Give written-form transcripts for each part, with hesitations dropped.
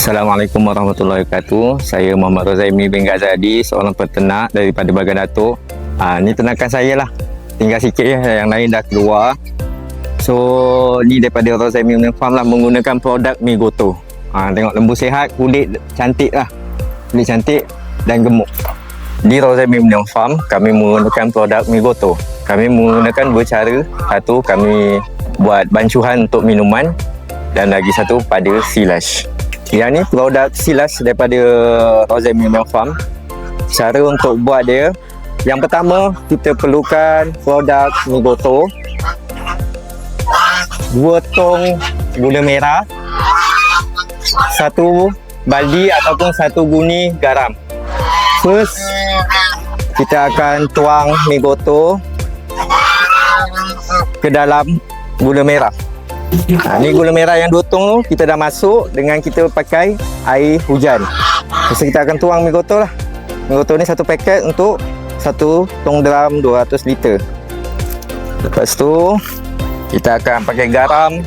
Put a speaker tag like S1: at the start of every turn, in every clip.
S1: Assalamualaikum warahmatullahi wabarakatuh. Saya Muhammad Rozaimi bin Ghazali, seorang peternak daripada Bagan Datuk. Ni ternakan saya lah. Tinggal sikit je, yang lain dah keluar. So, ni daripada Rozaimi Farm lah, menggunakan produk Migoto. Tengok lembu sihat, kulit cantik lah. Kulit cantik dan gemuk. Di Rozaimi Farm, kami menggunakan produk Migoto. Kami menggunakan dua cara. Satu, kami buat bancuhan untuk minuman. Dan lagi satu pada silage. Yang ni produk silage daripada Rozaimi Farm. Cara untuk buat dia, yang pertama kita perlukan produk Migoto, 2 tong gula merah, 1 baldi ataupun 1 guni garam. First, kita akan tuang Migoto ke dalam gula merah. Ni gula merah yang 2 tong tu kita dah masuk dengan kita pakai air hujan. So kita akan tuang Migoto lah. Migoto ni 1 paket untuk 1 tong drum 200 liter. Lepas tu kita akan pakai garam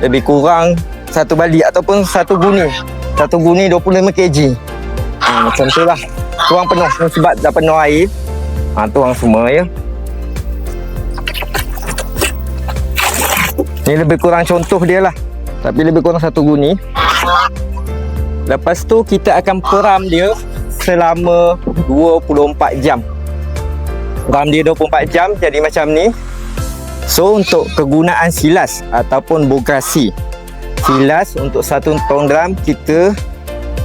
S1: lebih kurang 1 baldi ataupun 1 guni. 1 guni 25 kg. Macam tu lah. Tuang penuh sebab dah penuh air. Tuang semua ya. Ni lebih kurang contoh dia lah. Tapi lebih kurang 1 guni. Lepas tu kita akan peram dia selama 24 jam. Peram dia 24 jam jadi macam ni. So untuk kegunaan silas ataupun bogasi, silas untuk 1 tong drum kita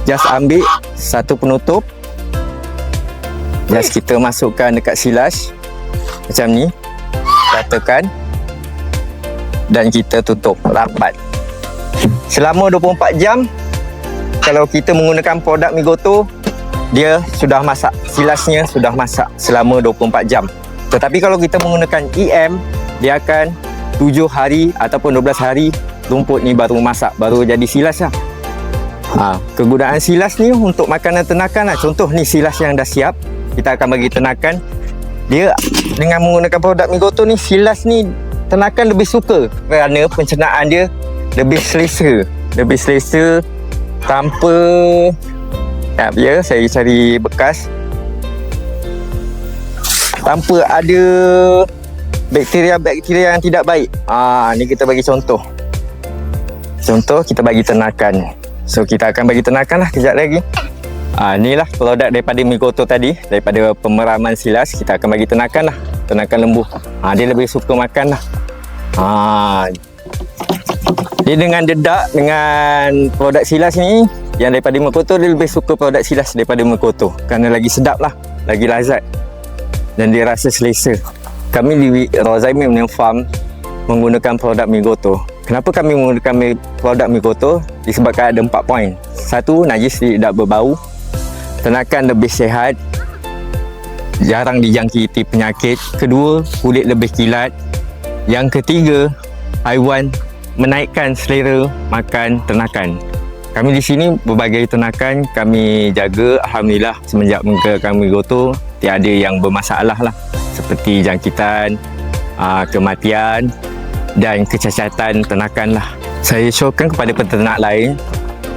S1: just ambil 1 penutup. Just kita masukkan dekat silas macam ni. Katakan. Dan kita tutup rapat selama 24 jam. Kalau kita menggunakan produk Migoto, dia sudah masak, silasnya sudah masak selama 24 jam. Tetapi kalau kita menggunakan EM, dia akan 7 hari ataupun 12 hari rumput ni baru masak, baru jadi silas lah. Kegunaan silas ni untuk makanan ternakan lah. Contoh ni silas yang dah siap, kita akan bagi ternakan. Dia dengan menggunakan produk Migoto ni, silas ni ternakan lebih suka kerana pencernaan dia lebih selesa. Lebih selesa tanpa saya cari bekas, tanpa ada bakteria-bakteria yang tidak baik. Ni kita bagi contoh. Contoh kita bagi ternakan. So kita akan bagi ternakan lah kejap lagi. Ni lah produk daripada Migoto tadi. Daripada pemeraman silas, kita akan bagi ternakan lah. Ternakan lembu. Dia lebih suka makan lah. Dia dengan dedak dengan produk silas ni, yang daripada Migoto, dia lebih suka produk silas daripada Migoto kerana lagi sedap lah, lagi lazat dan dia rasa selesa. Kami di Rozaimi Farm menggunakan produk Migoto. Kenapa kami menggunakan produk Migoto? Disebabkan ada 4 poin. 1, najis tidak berbau. Ternakan lebih sihat, jarang dijangkiti penyakit. Kedua, kulit lebih kilat. Yang ketiga, haiwan menaikkan selera makan ternakan. Kami di sini berbagai ternakan kami jaga. Alhamdulillah, semenjak menggunakan Migoto tiada yang bermasalah lah, seperti jangkitan, kematian dan kecacatan ternakan lah. Saya syorkan kepada peternak lain,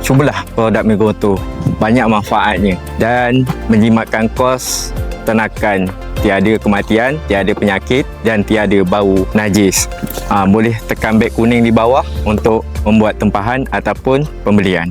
S1: cubalah produk Migoto, banyak manfaatnya dan menjimatkan kos ternakan. Tiada kematian, tiada penyakit dan tiada bau najis. Boleh tekan beg kuning di bawah untuk membuat tempahan ataupun pembelian.